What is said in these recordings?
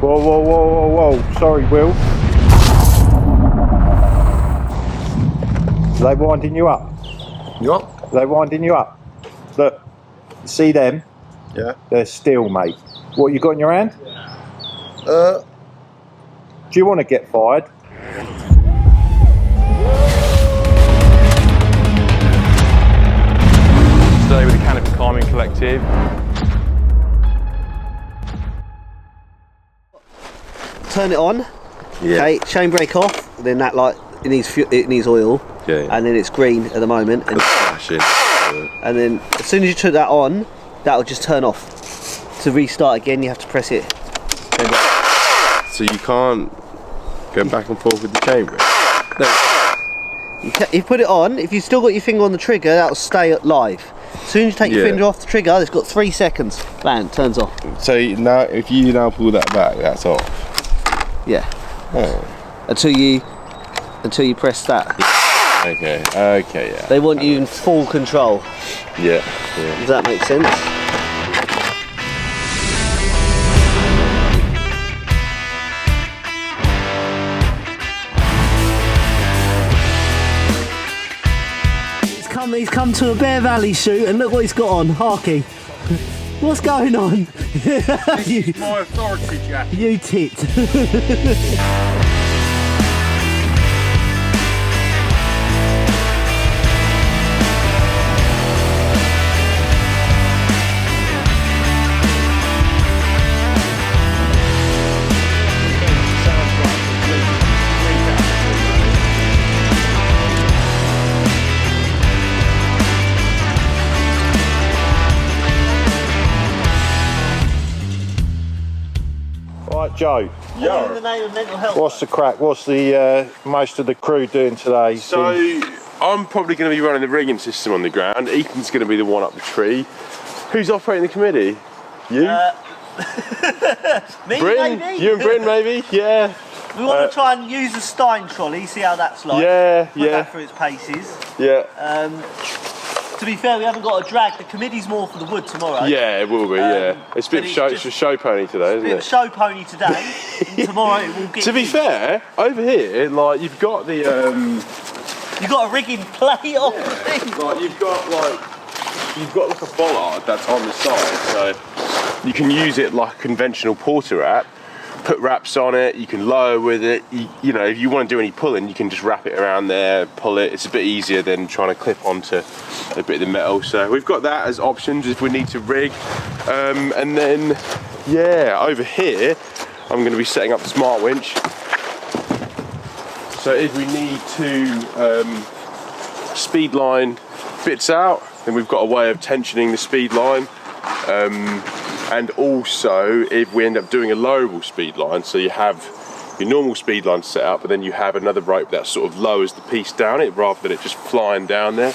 Whoa, whoa, whoa, whoa, whoa. Sorry, Will. Are they winding you up? What? Are they winding you up? Look, see them? Yeah. They're steel, mate. What you got in your hand? Do you want to get fired? Today with the Canopy Climbing Collective. Turn it on. Yeah. Okay, chain brake off. Then that light, it needs oil. Yeah. And then it's green at the moment. And, and then as soon as you turn that on, that'll just turn off. To restart again, you have to press it. So you can't go back and forth with the chain brake? No. You put it on. If you've still got your finger on the trigger, that'll stay live. As soon as you take your finger off the trigger, it's got 3 seconds. Bam, turns off. So now, if you now pull that back, that's off. Yeah. Oh. Until you press that. Okay. Okay. Yeah. They want you in full control. Yeah. Does that make sense? He's come to a Bear Valley shoot and look what he's got on, Harky. What's going on? This is my authority, Jack. You tit. Right, Joe. Yeah. In the name of mental health. What's the crack? What's the most of the crew doing today? So I'm probably going to be running the rigging system on the ground. Ethan's going to be the one up the tree. Who's operating the committee? You? Me, Bryn? maybe? You and Bryn, maybe? Yeah. We want to try and use the Stein trolley, see how that's like. Yeah, Put that through its paces. Yeah. To be fair, we haven't got a drag. The committee's more for the wood tomorrow. Yeah, it will be, yeah. It's a bit of a show pony today, isn't it? It's a bit of a show pony today. And tomorrow it will get... To be fair, over here, like, you've got the... You've got a rigging plate on the thing. Like, you've got like a bollard that's on the side, so you can use it like a conventional porter wrap. Put wraps on it, you can lower with it. You know, if you want to do any pulling, you can just wrap it around there, pull it. It's a bit easier than trying to clip onto a bit of the metal. So we've got that as options if we need to rig. And then, yeah, over here, I'm going to be setting up the smart winch. So if we need to speed line bits out, then we've got a way of tensioning the speed line. And also, if we end up doing a lowerable speed line, so you have your normal speed line set up, but then you have another rope that sort of lowers the piece down it rather than it just flying down there,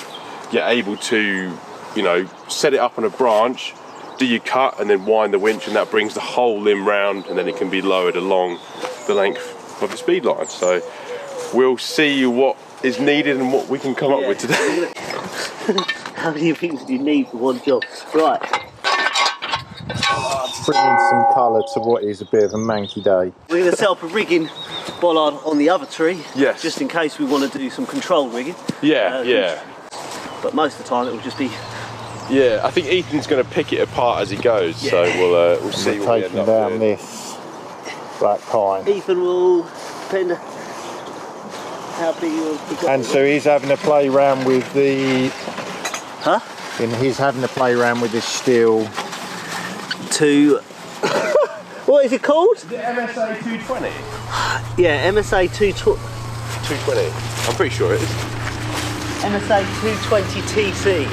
you're able to, you know, set it up on a branch, do your cut, and then wind the winch, and that brings the whole limb round, and then it can be lowered along the length of the speed line. So we'll see what is needed and what we can come up with today. How many things do you need for one job? Right. Bringing some colour to what is a bit of a manky day. We're going to set up a rigging bollard on the other tree. Yes. Just in case we want to do some control rigging. Yeah, yeah. But most of the time it will just be... Yeah, I think Ethan's going to pick it apart as he goes, so we'll see what we end up down with. this black pine. Ethan will depend how big you want to... And so he's having a play around with the... Huh? And he's having a play around with this steel... What is it called? Is it MSA 220? Yeah, MSA 220. 220. I'm pretty sure it is. MSA 220 TC.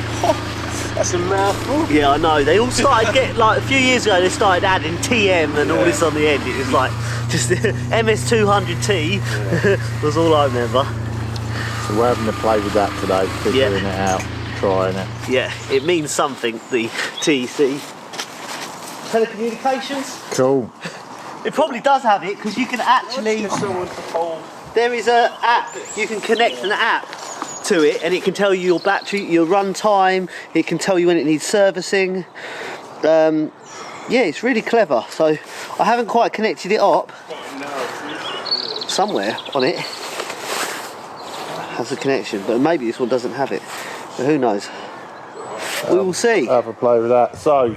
That's a mouthful. Yeah, I know. They all started getting, like, a few years ago, they started adding TM and all this on the end. It was like, just MS200T was all I remember. So we're having to play with that today, figuring it out, trying it. Yeah, it means something, the TC. Telecommunications? Cool. It probably does have it, because you can actually... There is an app, you can connect an app to it, and it can tell you your battery, your run time, it can tell you when it needs servicing. Yeah, it's really clever. So I haven't quite connected it up. Somewhere on it has a connection, but maybe this one doesn't have it. But who knows? We will see. Have a play with that. So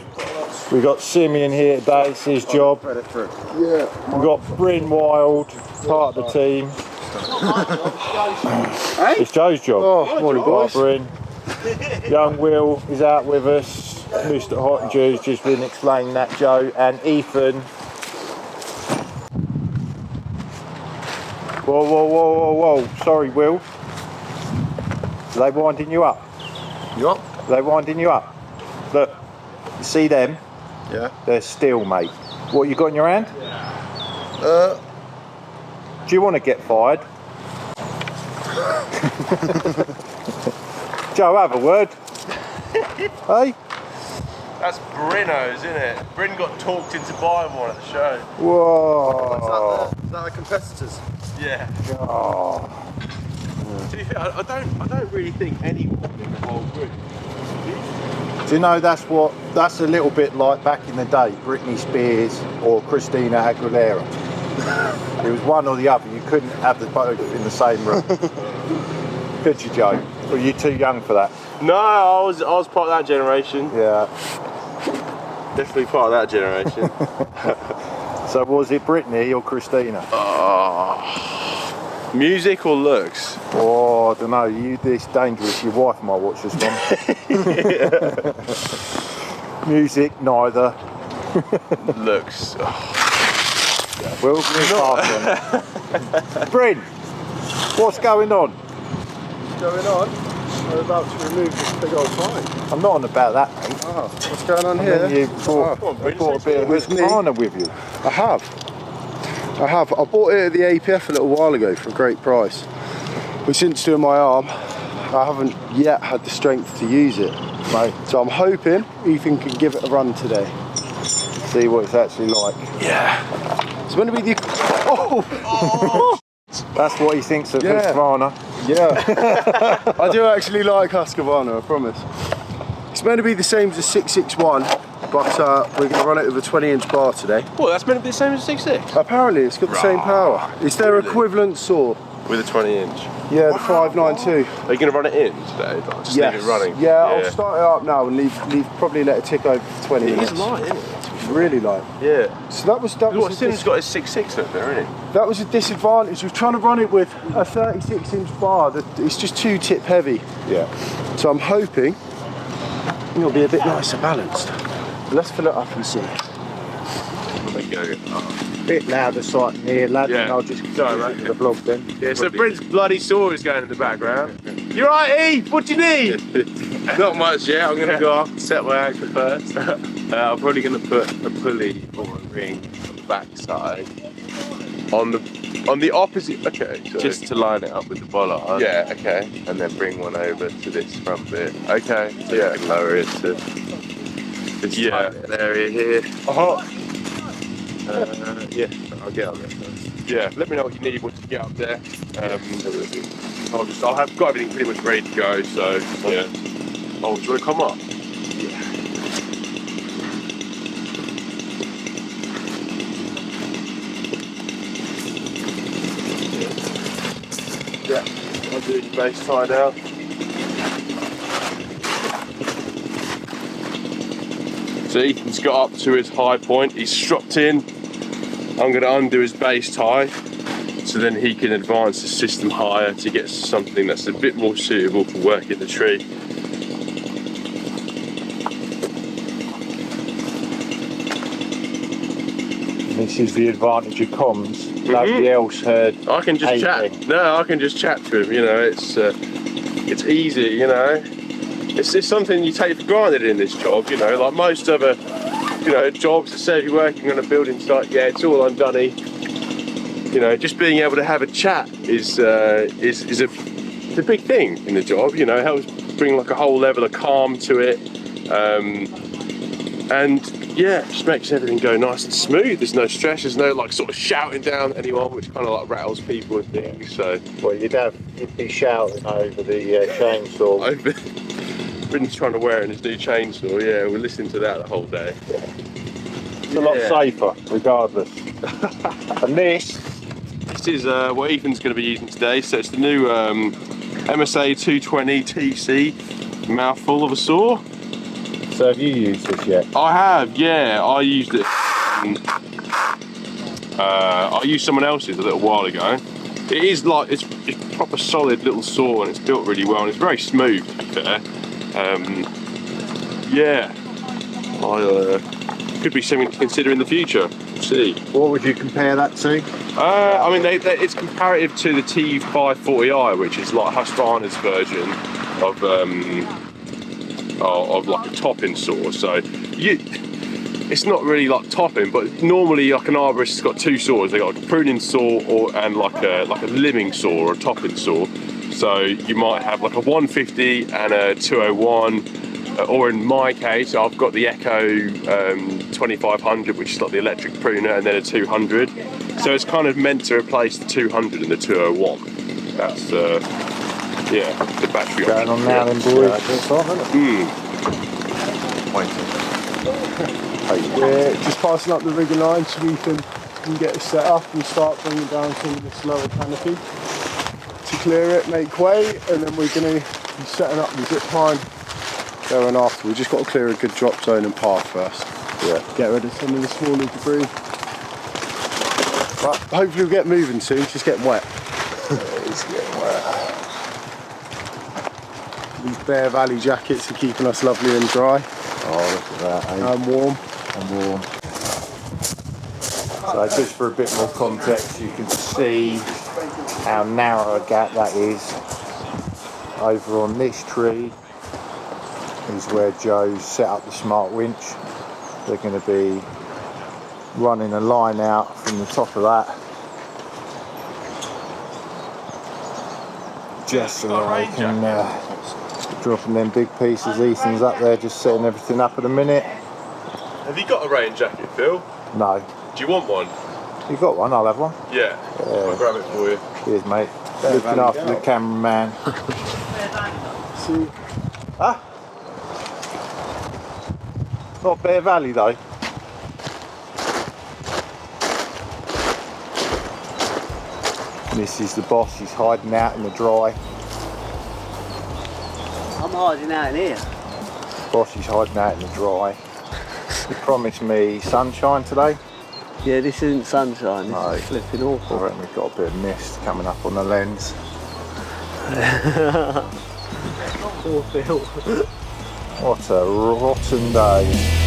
we've got Simeon here today, it's his job. Yeah. We've got Bryn Wild, part of the team. It's Joe's job. Oh, morning, boys. Bryn. Young Will is out with us. Mr. Hot and Jew's just been explaining that, Joe. And Ethan. Whoa, whoa, whoa, whoa, whoa. Sorry, Will. Are they winding you up? Yup. Are they winding you up? Look, you see them? Yeah. They're steel, mate. What you got in your hand? Do you want to get fired? Joe, have a word. Hey? That's Brino's, isn't it? Bryn got talked into buying one at the show. Whoa. Is that the competitors? Yeah. Oh. To be fair, I don't really think anyone in the whole group. Do you know that's a little bit like back in the day, Britney Spears or Christina Aguilera. It was one or the other. You couldn't have the both in the same room. Could you, Joe? Or are you too young for that? No, I was part of that generation. Yeah. Definitely part of that generation. So was it Britney or Christina? Music or looks? Oh, I don't know. You this dangerous. Your wife might watch this one. Music, neither. Looks. We'll pass on. Bryn, what's going on? Going on? We're about to remove this big old pine. I'm not on about that, mate. Oh, what's going on I here? mean, you brought, Come on, Bryn, brought a bit of with me. Husqvarna with you. I have. I bought it at the APF a little while ago for a great price. But since doing my arm, I haven't yet had the strength to use it. Mate, So I'm hoping Ethan can give it a run today. see what it's actually like. Yeah. It's going to be the... Oh! That's what he thinks of Yeah. Husqvarna. Yeah. I do actually like Husqvarna, I promise. It's meant to be the same as the 661, but we're going to run it with a 20-inch bar today. Well, that's meant to be the same as 6.6. Apparently, it's got the same power. It's their Really? equivalent saw. With a 20-inch. Yeah, the 592. Are you going to run it in today? Like, just leave it running? Yeah, I'll start it up now and probably let it tick over for 20 It minutes. is light, isn't it? Really light. Yeah. So that was What, Sim's got his 6.6 up there, isn't he? that was a disadvantage. We're trying to run it with a 36-inch bar. It's just too tip heavy. Yeah. So I'm hoping it'll be a bit nicer balanced. Let's fill it up and see. There you go. Bit louder sight here, lad, Yeah. and I'll just Sorry, use it mate. for the vlog then. Yeah, so Bryn's bloody saw is going in the background. You right, Eve? What do you need? Not much yet. I'm going to go off, set my anchor first. I'm probably going to put a pulley or a ring on the back side. On the opposite. Okay. So Just to line it up with the bollard. yeah. Okay. And then bring one over to this front bit. Okay. So Yeah. you can lower it to this Yeah. tiny area here. Uh-huh. Yeah, I'll get on there first. Yeah. Let me know what you need once you get up there. I'll have got everything pretty much ready to go. So yeah. Oh, do you want to come up? Yeah. I'll do your base tie now. So Ethan's got up to his high point. He's strapped in. I'm going to undo his base tie, so then he can advance the system higher to get something that's a bit more suitable for working the tree. This is the advantage of comms. Nobody else heard. I can just anything. chat. No, I can just chat to him. You know, it's easy. You know, it's something you take for granted in this job. You know, like most other, jobs that say if you're working on a building site, yeah, it's all undone-y. You know, just being able to have a chat is a big thing in the job. You know, it helps bring like a whole level of calm to it, and yeah, just makes everything go nice and smooth. There's no stress. There's no like sort of shouting down at anyone, which kind of like rattles people and things. So, Well, you'd be shouting over the chainsaw. I've been trying to wear in his new chainsaw. Yeah, we're listening to that the whole day. It's a lot safer, regardless. And this is what Ethan's going to be using today. So it's the new MSA 220 TC mouthful of a saw. So have you used this yet? I have, yeah. I used it. I used someone else's a little while ago. It is like it's proper solid little saw, and it's built really well, and it's very smooth, to be fair. Yeah, could be something to consider in the future. We'll see. What would you compare that to? I mean, it's comparative to the T540i, which is like Husqvarna's version of like a topping saw. So it's not really like topping, but normally like an arborist has got two saws. They got like a pruning saw and like a limbing saw or a topping saw. So you might have like a 150 and a 201, or in my case, I've got the Echo 2500, which is like the electric pruner, and then a 200. So it's kind of meant to replace the 200 and the 201. That's yeah, the battery going on now, then, boys. Yeah, just passing up the rigging line so we can get it set up and start bringing down some of this lower canopy to clear it, make way, and then we're going to be setting up the zip line going after. We've just got to clear a good drop zone and path first. Yeah. Get rid of some of the smaller debris. But hopefully we'll get moving soon, it's just getting wet. It's getting wet. These Bear Valley jackets are keeping us lovely and dry. Oh, look at that, eh? And warm. So just for a bit more context, you can see how narrow a gap that is. Over on this tree is where Joe's set up the smart winch. They're going to be running a line out from the top of that, just so they can dropping them big pieces. Ethan's up there just setting everything up at the minute. Have you got a rain jacket, Phil? No. Do you want one? You got one? I'll have one. Yeah. I'll grab it for you. Cheers, mate. Looking after the cameraman. See? Ah. Not Bear Valley though. This is the boss. He's hiding out in the dry. I'm hiding out in here. Boss is hiding out in the dry. He promised me sunshine today. Yeah, this isn't sunshine. No. This is flipping awful. I reckon we've got a bit of mist coming up on the lens. Poor Phil. What a rotten day.